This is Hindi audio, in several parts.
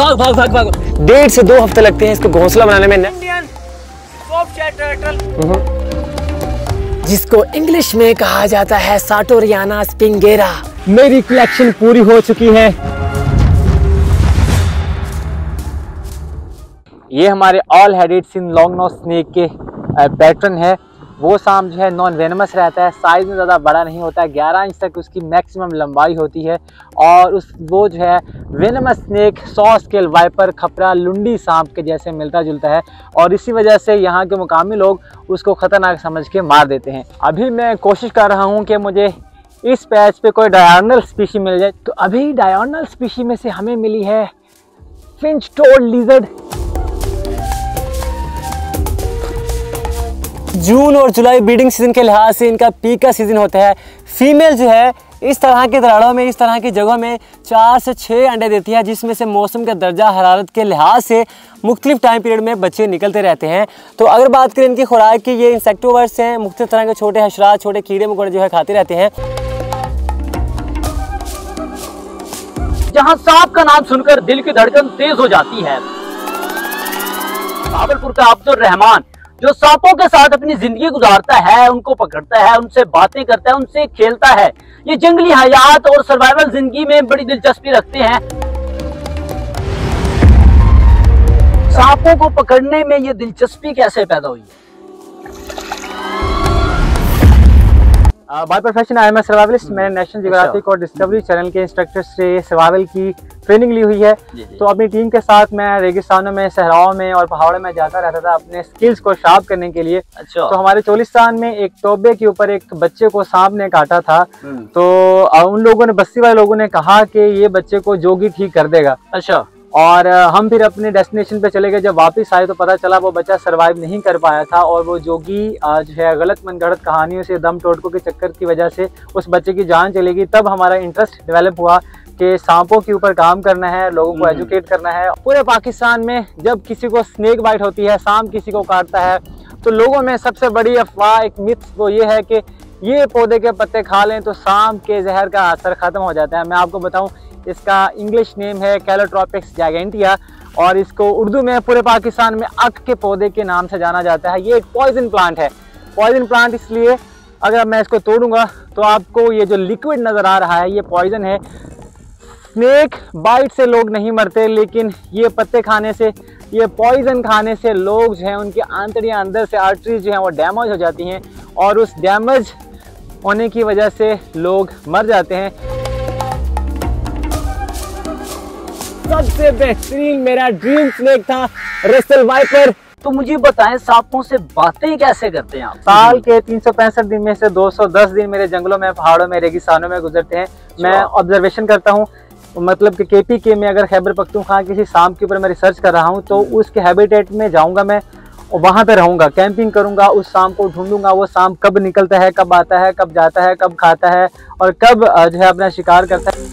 भाग भाग भाग भाग। 1.5 से 2 हफ्ते लगते हैं इसको घोंसला बनाने में। इंडियन सॉफ्ट टर्टल, जिसको इंग्लिश में कहा जाता है साटोरियाना स्पिंगेरा। मेरी कलेक्शन पूरी हो चुकी है। ये हमारे ऑल हेडेड सिन लॉन्ग नोज स्नेक के पैटर्न है। वो सांप जो है नॉन वेनमस रहता है, साइज में ज़्यादा बड़ा नहीं होता है, 11 इंच तक उसकी मैक्सिमम लंबाई होती है। और वो जो है venomous snake, saw scale viper, खपरा, लुंडी सांप के जैसे मिलता जुलता है और इसी वजह से यहाँ के मुकामी लोग उसको ख़तरनाक समझ के मार देते हैं। अभी मैं कोशिश कर रहा हूँ कि मुझे इस पैच पे कोई डायर्नल स्पीशी मिल जाए। तो अभी डायर्नल स्पीशी में से हमें मिली है फिंच टोड लिजर्ड। जून और जुलाई ब्रीडिंग सीजन के लिहाज से इनका पीक का सीजन होता है। फीमेल जो है इस तरह के दराड़ों में, इस तरह की जगहों में 4 से 6 अंडे देती है, जिसमें से मौसम का दर्जा हरारत के लिहाज से मुख्तलिफ टाइम पीरियड में बच्चे निकलते रहते हैं। तो अगर बात करें इनकी खुराक की, ये इंसेक्टोवर्स हैं, मुख्तलिफ तरह के छोटे हशरात, छोटे कीड़े मकोड़े जो है खाते रहते हैं। जहां सांप का नाम सुनकर दिल की धड़कन तेज हो जाती है, भावलपुर का अब्दुल रहमान जो सांपों के साथ अपनी जिंदगी गुजारता है, उनको पकड़ता है, उनसे बातें करता है, उनसे खेलता है। ये जंगली हयात और सर्वाइवल जिंदगी में बड़ी दिलचस्पी रखते हैं। सांपों को पकड़ने में ये दिलचस्पी कैसे पैदा हुई? By profession I am a survivalist. मैंने नेशनल जियोग्राफिक और डिस्कवरी चैनल के इंस्ट्रक्टर से सर्वाइवल की ट्रेनिंग ली हुई है। तो अपनी टीम के साथ मैं रेगिस्तानों में, सहराओं में और पहाड़ों में जाता रहता था अपने स्किल्स को शार्प करने के लिए। अच्छा। तो हमारे चोलिस्तान में एक टोबे के ऊपर एक बच्चे को सांप ने काटा था। तो उन लोगों ने, बस्ती वाले लोगों ने कहा कि ये बच्चे को जोगी ठीक कर देगा। अच्छा। और हम फिर अपने डेस्टिनेशन पे चले गए। जब वापस आए तो पता चला वो बच्चा सरवाइव नहीं कर पाया था और वो जोगी जो है गलत मनगढ़ंत कहानियों से, दम टोटकों के चक्कर की वजह से उस बच्चे की जान चली गई। तब हमारा इंटरेस्ट डेवलप हुआ कि सांपों के ऊपर काम करना है, लोगों को एजुकेट करना है। पूरे पाकिस्तान में जब किसी को स्नेक बाइट होती है, सांप किसी को काटता है, तो लोगों में सबसे बड़ी अफवाह, एक मिथ वो ये है कि ये पौधे के पत्ते खा लें तो सांप के जहर का असर ख़त्म हो जाता है। मैं आपको बताऊं, इसका इंग्लिश नेम है कैलोट्रोपिक्स जाइगेंटिया और इसको उर्दू में पूरे पाकिस्तान में अक के पौधे के नाम से जाना जाता है। ये एक पॉइजन प्लांट है। पॉइजन प्लांट इसलिए, अगर मैं इसको तोड़ूंगा तो आपको ये जो लिक्विड नज़र आ रहा है ये पॉइजन है। स्नेक बाइट से लोग नहीं मरते, लेकिन ये पत्ते खाने से, ये पॉइजन खाने से लोग जो हैं उनकी आंतड़ियाँ, अंदर से आर्टरीज जो हैं वो डैमेज हो जाती हैं और उस डैमेज होने की वजह से लोग मर जाते हैं। सबसे बेहतरीन मेरा ड्रीम स्नेक था रसल वाइपर। तो मुझे बताएं, सांपों से बातें कैसे करते हैं आप? साल के 365 दिन में से 210 दिन मेरे जंगलों में, पहाड़ों में, रेगिस्तानों में गुजरते हैं। मैं ऑब्जर्वेशन करता हूँ, मतलब कि KPK में अगर खैबर पख्तूनख्वा किसी सांप के ऊपर मैं रिसर्च कर रहा हूँ तो उसके हैबिटेट में जाऊँगा मैं और वहाँ पे रहूँगा, कैंपिंग करूँगा, उस सांप को ढूंढूंगा। वो सांप कब निकलता है, कब आता है, कब जाता है, कब खाता है और कब जो है अपना शिकार करता है।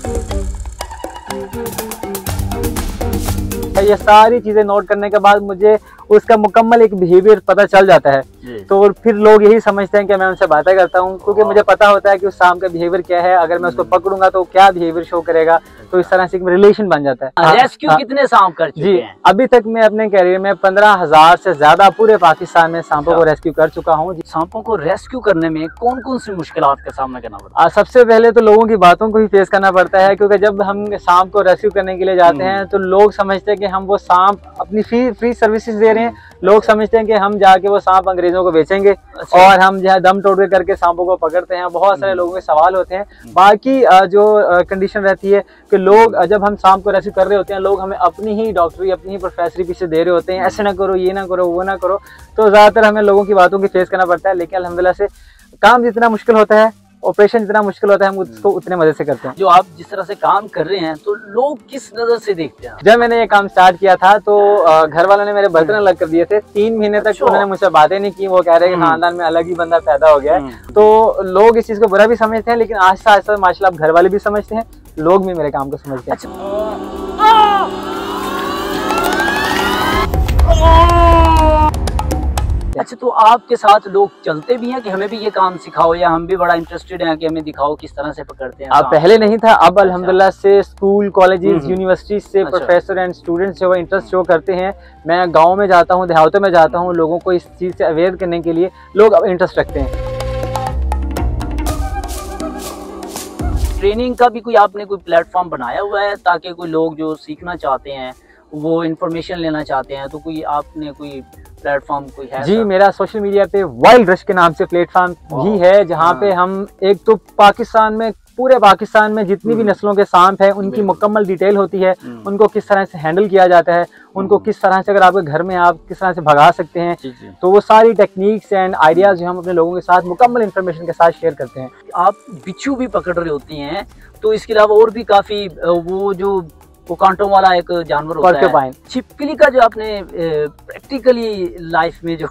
ये सारी चीजें नोट करने के बाद मुझे उसका मुकम्मल एक बिहेवियर पता चल जाता है। तो फिर लोग यही समझते हैं कि मैं उनसे बातें करता हूँ, क्योंकि मुझे पता होता है कि उस सांप का बिहेवियर क्या है, अगर मैं उसको पकड़ूंगा तो क्या बिहेवियर शो करेगा। तो इस तरह से एक रिलेशन बन जाता है। रेस्क्यू कितने सांप कर चुके हैं? अभी तक मैं अपने कैरियर में 15,000 से ज्यादा पूरे पाकिस्तान में सांपों को रेस्क्यू कर चुका हूँ। सांपों को रेस्क्यू करने में कौन कौन सी मुश्किलात का सामना करना पड़ता है? सबसे पहले तो लोगों की बातों को ही फेस करना पड़ता है, क्योंकि जब हम सांप को रेस्क्यू करने के लिए जाते हैं तो लोग समझते हैं कि हम वो सांप अपनी फ्री सर्विसेज दे रहे हैं। लोग समझते हैं कि हम जाके वो सांप अंग्रेजों को बेचेंगे और हम जो है दम तोड़ करके सांपों को पकड़ते हैं। बहुत सारे लोगों के सवाल होते हैं। बाकी जो कंडीशन रहती है कि लोग जब हम सांप को रेस्क्यू कर रहे होते हैं, लोग हमें अपनी ही डॉक्टरी, अपनी ही प्रोफेसरी पीछे दे रहे होते हैं, ऐसे ना करो, ये ना करो, वो ना करो। तो ज़्यादातर हमें लोगों की बातों की फेस करना पड़ता है। लेकिन अल्हम्दुलिल्लाह से काम जितना मुश्किल होता है, ऑपरेशन जितना मुश्किल होता है, हम उसको उतने मजे से करते हैं। जो आप जिस तरह से काम कर रहे हैं तो लोग किस नजर से देखते हैं? जब मैंने ये काम स्टार्ट किया था तो घर वालों ने मेरे बर्तन अलग कर दिए थे। 3 महीने तक उन्होंने मुझसे बातें नहीं की। वो कह रहे हैं कि खानदान में अलग ही बंदा पैदा हो गया है। तो लोग इस चीज को बुरा भी समझते हैं, लेकिन आहिस्ता आहिस्ता माशाल्लाह घर वाले भी समझते हैं, लोग भी मेरे काम को समझते हैं। अच्छा, तो आपके साथ लोग चलते भी हैं कि हमें भी ये काम सिखाओ, या हम भी बड़ा इंटरेस्टेड हैं कि हमें दिखाओ किस तरह से पकड़ते हैं? अब पहले नहीं था, अब अल्हम्दुलिल्लाह से स्कूल, कॉलेजेस, यूनिवर्सिटी से अच्छा। प्रोफेसर एंड स्टूडेंट्स जो इंटरेस्ट शो करते हैं। मैं गाँव में जाता हूँ, देहातों में जाता हूँ, लोगों को इस चीज़ से अवेयर करने के लिए लोग अब इंटरेस्ट रखते हैं। ट्रेनिंग का भी कोई आपने कोई प्लेटफॉर्म बनाया हुआ है ताकि कोई लोग जो सीखना चाहते हैं, वो इन्फॉर्मेशन लेना चाहते हैं, तो कोई आपने कोई प्लेटफॉर्म कोई है? जी, मेरा सोशल मीडिया पे वाइल्ड रश के नाम से प्लेटफॉर्म भी है, जहाँ पे हम एक तो पाकिस्तान में, पूरे पाकिस्तान में जितनी भी नस्लों के सांप हैं उनकी मुकम्मल डिटेल होती है, उनको किस तरह से हैंडल किया जाता है, उनको किस तरह से, अगर आपके घर में आप किस तरह से भगा सकते हैं, तो वो सारी टेक्निक्स एंड आइडियाज जो हम अपने लोगों के साथ मुकम्मल इन्फॉर्मेशन के साथ शेयर करते हैं। आप बिच्छू भी पकड़ रहे होती हैं, तो इसके अलावा और भी काफी वो जो वो कांटों वाला एक जानवर होता है, छिपकली का जो आपने प्रैक्टिकली लाइफ में जो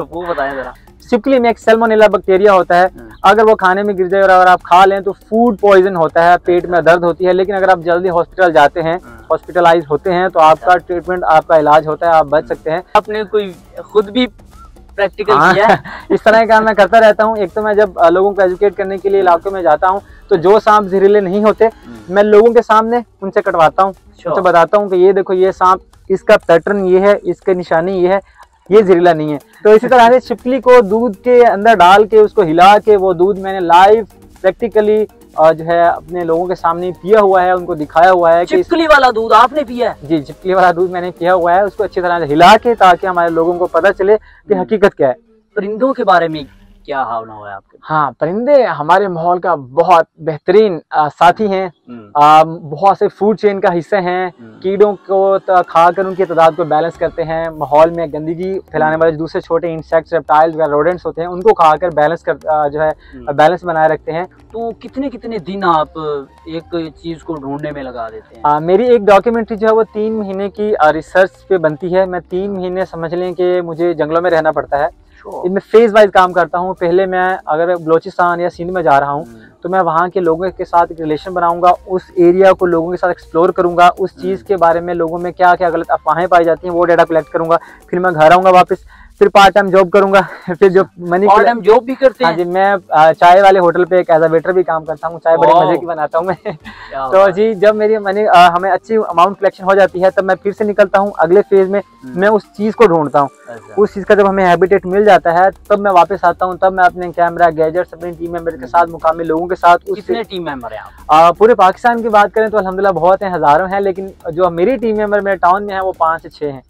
वो बताया जरा। छिपकली में एक सैल्मोनेला बैक्टीरिया होता है, अगर वो खाने में गिर जाए और अगर आप खा लें तो फूड पॉइजन होता है, पेट में दर्द होती है, लेकिन अगर आप जल्दी हॉस्पिटल जाते हैं, हॉस्पिटलाइज होते हैं, तो आपका ट्रीटमेंट, आपका इलाज होता है, आप बच सकते हैं। आपने कोई खुद भी प्रैक्टिकल किया है? इस तरह का काम मैं करता रहता हूँ। एक तो मैं जब लोगों को एजुकेट करने के लिए इलाकों में जाता हूँ, तो जो सांप जहरीले नहीं होते मैं लोगों के सामने उनसे कटवाता हूँ, उनसे बताता हूँ कि ये देखो, ये सांप, इसका पैटर्न ये है, इसकी निशानी ये है, ये जहरीला नहीं है। तो इसी तरह से छिपकली को दूध के अंदर डाल के उसको हिला के वो दूध मैंने लाइव प्रैक्टिकली जो है अपने लोगों के सामने पिया हुआ है, उनको दिखाया हुआ है कि छिपकली वाला दूध आपने पिया है? जी, छिपकली वाला दूध मैंने पिया हुआ है, उसको अच्छी तरह से हिला के, ताकि हमारे लोगों को पता चले कि हकीकत क्या है। परिंदों के बारे में क्या भावना हुआ है आपके? हाँ, परिंदे हमारे माहौल का बहुत बेहतरीन साथी हैं, बहुत से फूड चेन का हिस्सा हैं, कीड़ों को खाकर उनकी तादाद को बैलेंस करते हैं, माहौल में गंदगी फैलाने वाले दूसरे छोटे इंसेक्ट्स, रेप्टाइल्स वगैरह, रोडेंट्स होते हैं, उनको खाकर बैलेंस कर जो है बैलेंस बनाए रखते हैं। तो कितने कितने दिन आप एक चीज को ढूंढने में लगा देते हैं? मेरी एक डॉक्यूमेंट्री जो है वो 3 महीने की रिसर्च पे बनती है। मैं 3 महीने समझ लें कि मुझे जंगलों में रहना पड़ता है। इनमें फेज वाइज काम करता हूँ। पहले मैं अगर बलोचिस्तान या सिंध में जा रहा हूँ तो मैं वहाँ के लोगों के साथ एक रिलेशन बनाऊंगा, उस एरिया को लोगों के साथ एक्सप्लोर करूंगा, उस चीज़ के बारे में लोगों में क्या क्या गलत अफवाहें पाई जाती हैं वो डेटा कलेक्ट करूंगा। फिर मैं घर आऊँगा वापस, फिर पार्ट टाइम जॉब करूंगा, फिर जो मनी पार्ट टाइम जॉब भी करते हैं? हाँ जी, मैं चाय वाले होटल पे एक एज अ वेटर भी काम करता हूँ, चाय बड़े मजे की बनाता हूँ मैं। तो जी, जब मेरी मनी हमें अच्छी अमाउंट कलेक्शन हो जाती है तब मैं फिर से निकलता हूँ अगले फेज में, मैं उस चीज़ को ढूंढता हूँ। उस चीज़ का जब हमें हैबिटेट मिल जाता है तब मैं वापस आता हूँ, तब मैं अपने कैमरा गैजेट्स अपनी टीम मेंबर के साथ, मुकामी लोगों के साथ। कितने टीम मेंबर हैं आप? पूरे पाकिस्तान की बात करें तो अल्हम्दुलिल्लाह बहुत हैं, हज़ारों हैं, लेकिन जो मेरी टीम मेंबर मेरे टाउन में है वो 5 से 6 हैं।